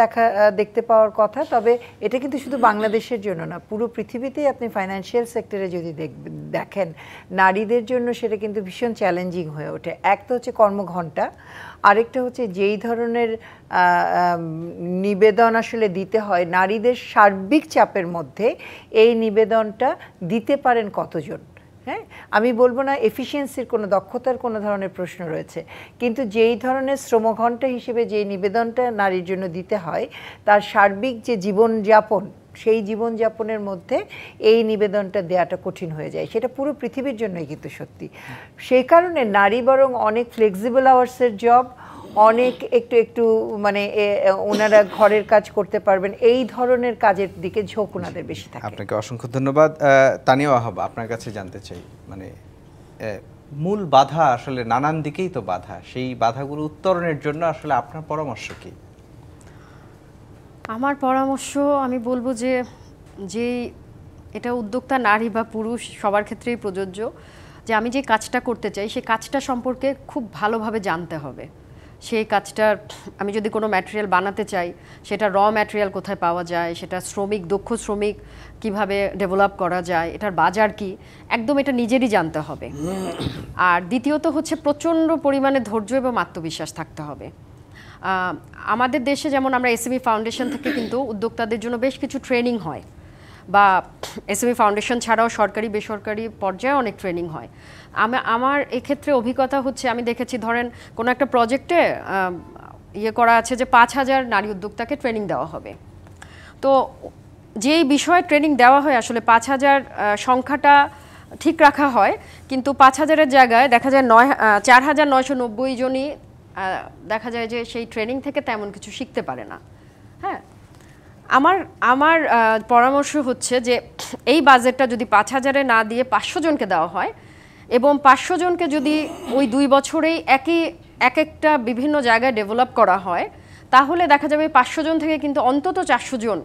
B: দেখতে পাওয়ার কথা, তবে এটা কিন্তু শুধু বাংলাদেশের জন্য না, পুরো পৃথিবীতেই আপনি ফাইন্যান্সিয়াল সেক্টরে যদি দেখেন নারীদের জন্য সেটা কিন্তু ভীষণ চ্যালেঞ্জিং হয়ে ওঠে। এক তো হচ্ছে কর্মঘণ্টা, আরেকটা হচ্ছে যেই ধরনের নিবেদন আসলে দিতে হয়, নারীদের সার্বিক চাপের মধ্যে এই নিবেদনটা দিতে পারেন কতজন। হ্যাঁ, আমি বলবো না এফিসিয়েন্সির কোনো, দক্ষতার কোনো ধরনের প্রশ্ন রয়েছে, কিন্তু যেই ধরনের শ্রমঘণ্টা হিসেবে যেই নিবেদনটা নারীর জন্য দিতে হয়, তার সার্বিক যে জীবনযাপন, সেই জীবনযাপনের মধ্যে এই নিবেদনটা দেওয়াটা কঠিন হয়ে যায়। সেটা পুরো পৃথিবীর জন্যই কিন্তু সত্যি। সেই কারণে নারী বরং অনেক ফ্লেক্সিবল আওয়ার্সের জব, অনেক একটু মানে ওনারা ঘরের কাজ করতে পারবেন, এই ধরনের কাজের দিকে ঝোঁক ওনাদের বেশি থাকে।
A: আপনাকে অসংখ্য ধন্যবাদ। তানিয়া ওয়াহাব, আপনার কাছে জানতে চাই, মানে মূল বাধা আসলে নানান দিকেই তো বাধা, সেই বাধাগুলো উত্তরণের জন্য আসলে আপনার পরামর্শ কি?
C: আমার পরামর্শ, আমি বলবো যে এটা উদ্যোক্তা নারী বা পুরুষ সবার ক্ষেত্রেই প্রযোজ্য, যে আমি যে কাজটা করতে চাই সেই কাজটা সম্পর্কে খুব ভালোভাবে জানতে হবে। সেই কাজটার, আমি যদি কোনো ম্যাটেরিয়াল বানাতে চাই, সেটা র ম্যাটেরিয়াল কোথায় পাওয়া যায়, সেটা দক্ষ শ্রমিক কিভাবে ডেভেলপ করা যায়, এটার বাজার কি, একদম এটা নিজেরই জানতে হবে। আর দ্বিতীয়ত হচ্ছে প্রচণ্ড পরিমাণে ধৈর্য এবং আত্মবিশ্বাস থাকতে হবে। আমাদের দেশে যেমন আমরা এসএমই ফাউন্ডেশন থেকে কিন্তু উদ্যোক্তাদের জন্য বেশ কিছু ট্রেনিং হয়, বা এসএমই ফাউন্ডেশন ছাড়াও সরকারি বেসরকারি পর্যায়ে অনেক ট্রেনিং হয়। আমার এক্ষেত্রে অভিজ্ঞতা হচ্ছে, আমি দেখেছি ধরেন কোনো একটা প্রজেক্টে করা আছে যে 5,000 নারী উদ্যোক্তাকে ট্রেনিং দেওয়া হবে। তো যেই বিষয়ে ট্রেনিং দেওয়া হয় আসলে 5,000 সংখ্যাটা ঠিক রাখা হয়, কিন্তু 5,000-এর জায়গায় দেখা যায় 4,990 জনই দেখা যায় যে সেই ট্রেনিং থেকে তেমন কিছু শিখতে পারে না। হ্যাঁ, আমার পরামর্শ হচ্ছে যে এই বাজেটটা যদি 5,000-এ না দিয়ে 500 জনকে দেওয়া হয়, এবং 500 জনকে যদি ওই 2 বছরেই একটা বিভিন্ন জায়গায় ডেভেলপ করা হয়, তাহলে দেখা যাবে 500 জন থেকে কিন্তু অন্তত 400 জন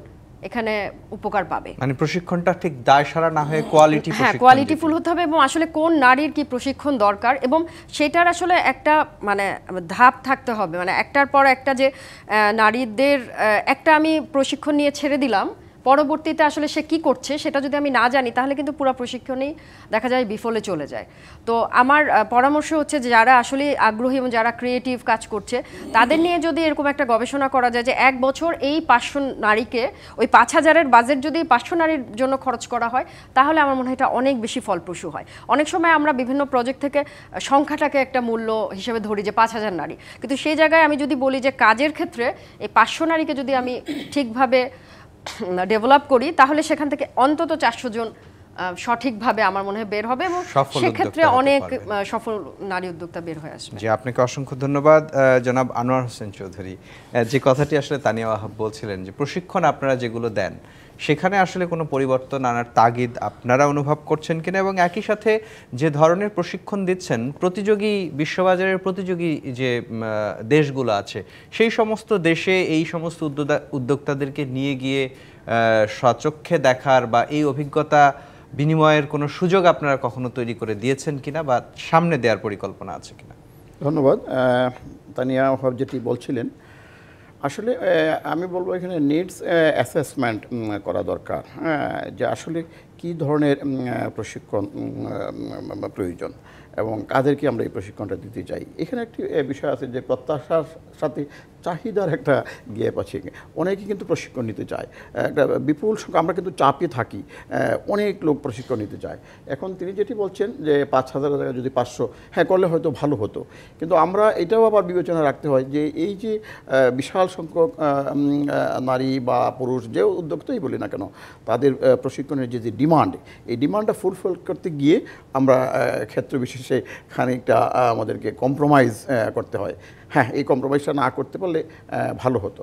C: এখানে উপকার পাবে।
A: মানে প্রশিক্ষণটা ঠিক দায়সারা না হয়ে কোয়ালিটি,
C: হ্যাঁ, কোয়ালিটিফুল হতে হবে, এবং আসলে কোন নারীর কি প্রশিক্ষণ দরকার, এবং সেটার আসলে একটা মানে ধাপ থাকতে হবে। মানে একটার পর একটা যে নারীদের একটা আমি প্রশিক্ষণ নিয়ে ছেড়ে দিলাম, পরবর্তীতে আসলে সে কি করছে সেটা যদি আমি না জানি, তাহলে কিন্তু পুরো প্রশিক্ষণেই দেখা যায় বিফলে চলে যায়। তো আমার পরামর্শ হচ্ছে যে যারা আসলে আগ্রহী এবং যারা ক্রিয়েটিভ কাজ করছে, তাদের নিয়ে যদি এরকম একটা গবেষণা করা যায় যে 1 বছর এই 500 নারীকে, ওই 5,000-এর বাজেট যদি 500 নারীর জন্য খরচ করা হয়, তাহলে আমার মনে হয় এটা অনেক বেশি ফলপ্রসূ হয়। অনেক সময় আমরা বিভিন্ন প্রজেক্ট থেকে সংখ্যাটাকে একটা মূল্য হিসেবে ধরি যে 5,000 নারী, কিন্তু সেই জায়গায় আমি যদি বলি যে কাজের ক্ষেত্রে এই 500 নারীকে যদি আমি ঠিকভাবে ডেভেলপ করি, তাহলে সেখান থেকে অন্তত 400 জন সঠিকভাবে আমার মনে হয় বের হবে, এবং সেক্ষেত্রে অনেক সফল নারী উদ্যোক্তা বের হয়ে আসবে।
A: জি, আপনাকে অসংখ্য ধন্যবাদ জনাব আনোয়ার হোসেন চৌধুরী। যে কথাটি আসলে তানিয়া ওয়াহাব বলছিলেন যে প্রশিক্ষণ আপনারা যেগুলো দেন সেখানে আসলে কোনো পরিবর্তন আনার তাগিদ আপনারা অনুভব করছেন কিনা, এবং একই সাথে যে ধরনের প্রশিক্ষণ দিচ্ছেন প্রতিযোগী, বিশ্ববাজারের প্রতিযোগী যে দেশগুলো আছে, সেই সমস্ত দেশে এই সমস্ত উদ্যোক্তাদেরকে নিয়ে গিয়ে স্বচক্ষে দেখার বা এই অভিজ্ঞতা বিনিময়ের কোনো সুযোগ আপনারা কখনো তৈরি করে দিয়েছেন কিনা, বা সামনে দেওয়ার পরিকল্পনা আছে কিনা?
D: ধন্যবাদ। তানিয়া ওয়াহাব যেটি বলছিলেন, আসলে আমি বলবো এখানে নিডস অ্যাসেসমেন্ট করা দরকার, যে আসলে কী ধরনের প্রশিক্ষণ প্রয়োজন এবং কাদেরকে আমরা এই প্রশিক্ষণটা দিতে চাই। এখানে একটি বিষয় আছে যে প্রত্যাশার সাথে চাহিদার একটা গ্যাপ আছে। অনেকে কিন্তু প্রশিক্ষণ নিতে চায়, একটা বিপুল সংখ্যা, আমরা কিন্তু চাপে থাকি, অনেক লোক প্রশিক্ষণ নিতে চায়। এখন তিনি যেটি বলছেন যে 5,000 জায়গায় যদি 500 হ্যাঁ করলে হয়তো ভালো হতো, কিন্তু আমরা এটাও আবার বিবেচনা রাখতে হয় যে এই যে বিশাল সংখ্যক নারী বা পুরুষ যে উদ্যোক্তাই বলি না কেন, তাদের প্রশিক্ষণের যে ডিমান্ড, এই ডিমান্ডটা ফুলফিল করতে গিয়ে আমরা ক্ষেত্র বিশেষে খানিকটা আমাদেরকে কম্প্রোমাইজ করতে হয়। হ্যাঁ, এই কম্প্রোমাইজটা না করতে পারলে ভালো হতো।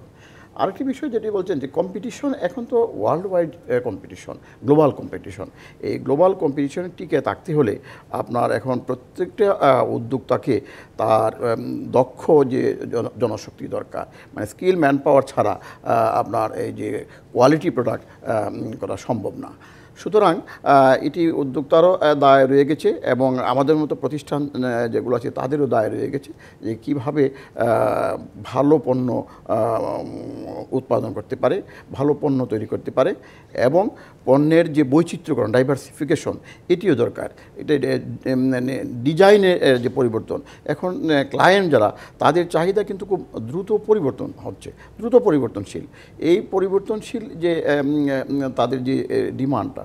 D: আরেকটি বিষয় যেটি বলছেন যে কম্পিটিশন এখন তো world wide competition, global competition. এই গ্লোবাল কম্পিটিশনে টিকে থাকতে হলে আপনার এখন প্রত্যেকটা উদ্যোক্তাকে তার দক্ষ যে জনশক্তি দরকার, মানে স্কিল ম্যান পাওয়ার ছাড়া আপনার এই যে কোয়ালিটি প্রোডাক্ট করা সম্ভব না। সুতরাং এটি উদ্যোক্তারও দায় রয়ে গেছে এবং আমাদের মতো প্রতিষ্ঠান যেগুলো আছে তাদেরও দায় রয়ে গেছে যে কীভাবে ভালো পণ্য উৎপাদন করতে পারে, ভালো পণ্য তৈরি করতে পারে এবং পণ্যের যে বৈচিত্র্যকরণ, ডাইভার্সিফিকেশন, এটিও দরকার। এটা ডিজাইনের যে পরিবর্তন, এখন ক্লায়েন্ট যারা তাদের চাহিদা কিন্তু খুব দ্রুত পরিবর্তন হচ্ছে, দ্রুত পরিবর্তনশীল। এই পরিবর্তনশীল যে তাদের যে ডিমান্ডটা,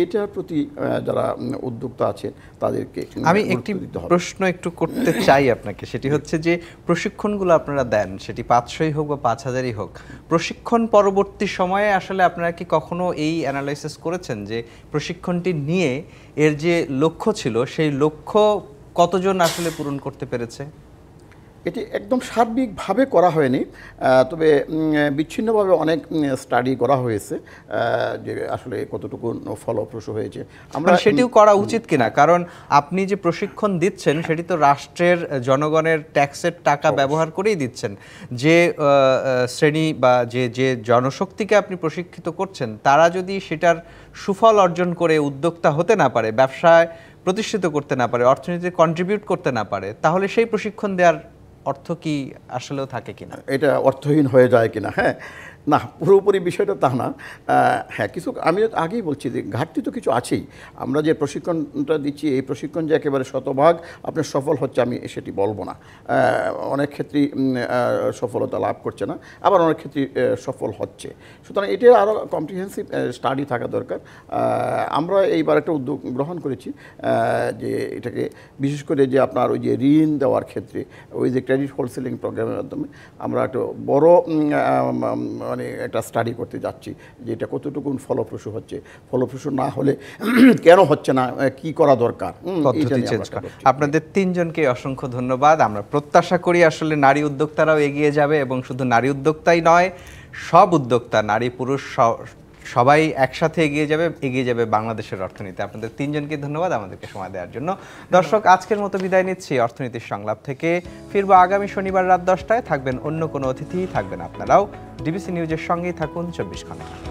D: এটার প্রতি যারা উদ্যোক্তা আছেন তাদেরকে
A: আমি একটি প্রশ্ন একটু করতে চাই আপনাকে, সেটি হচ্ছে যে প্রশিক্ষণগুলো আপনারা দেন, সেটি 500ই হোক বা 5000ই হোক, প্রশিক্ষণ পরবর্তী সময়ে আসলে আপনারা কি কখনো এই অ্যানালাইসিস করেছেন যে প্রশিক্ষণটি নিয়ে এর যে লক্ষ্য ছিল সেই লক্ষ্য কতজন আসলে পূরণ করতে পেরেছে?
D: এটি একদম সার্বিকভাবে করা হয়নি, তবে বিচ্ছিন্নভাবে অনেক স্টাডি করা হয়েছে যে আসলে কতটুকু ফলপ্রসূ হয়েছে।
A: আমরা সেটিও করা উচিত কিনা, কারণ আপনি যে প্রশিক্ষণ দিচ্ছেন সেটি তো রাষ্ট্রের জনগণের ট্যাক্সের টাকা ব্যবহার করেই দিচ্ছেন। যে শ্রেণী বা যে জনশক্তিকে আপনি প্রশিক্ষিত করছেন তারা যদি সেটার সুফল অর্জন করে উদ্যোক্তা হতে না পারে, ব্যবসায় প্রতিষ্ঠিত করতে না পারে, অর্থনীতিতে কন্ট্রিবিউট করতে না পারে, তাহলে সেই প্রশিক্ষণ দেওয়ার অর্থ কি আসলেও থাকে কিনা?
D: এটা অর্থহীন হয়ে যায় কিনা? হ্যাঁ, না, পুরোপুরি বিষয়টা তা না। হ্যাঁ, কিছু আমি আগেই বলছি যে ঘাটতি তো কিছু আছেই। আমরা যে প্রশিক্ষণটা দিচ্ছি, এই প্রশিক্ষণ যে একেবারে শতভাগ আপনার সফল হচ্ছে আমি সেটি বলবো না। অনেক ক্ষেত্রেই সফলতা লাভ করছে না, আবার অনেক ক্ষেত্রেই সফল হচ্ছে। সুতরাং এটা আরও কম্প্রিহেন্সিভ স্টাডি থাকা দরকার। আমরা এইবার একটা উদ্যোগ গ্রহণ করেছি যে এটাকে বিশেষ করে যে আপনার ওই যে ঋণ দেওয়ার ক্ষেত্রে ওই যে ক্রেডিট হোলসেলিং প্রোগ্রামের মাধ্যমে আমরা একটা বড় মানে একটা স্টাডি করতে যাচ্ছি যে এটা কতটুকু ফলপ্রসূ হচ্ছে, ফলপ্রসূ না হলে কেন হচ্ছে না, কি করা দরকার।
A: আপনাদের তিনজনকে অসংখ্য ধন্যবাদ। আমরা প্রত্যাশা করি আসলে নারী উদ্যোক্তারাও এগিয়ে যাবে এবং শুধু নারী উদ্যোক্তাই নয়, সব উদ্যোক্তা, নারী পুরুষ সবাই একসাথে এগিয়ে যাবে বাংলাদেশের অর্থনীতি। আপনাদের তিনজনকে ধন্যবাদ আমাদেরকে সময় দেওয়ার জন্য। দর্শক, আজকের মতো বিদায় নিচ্ছি অর্থনীতির সংলাপ থেকে। ফিরবো আগামী শনিবার রাত 10টায়। থাকবেন অন্য কোনো অতিথি, থাকবেন আপনারাও। ডিবিসি নিউজের সঙ্গেই থাকুন 24 ঘন্টা।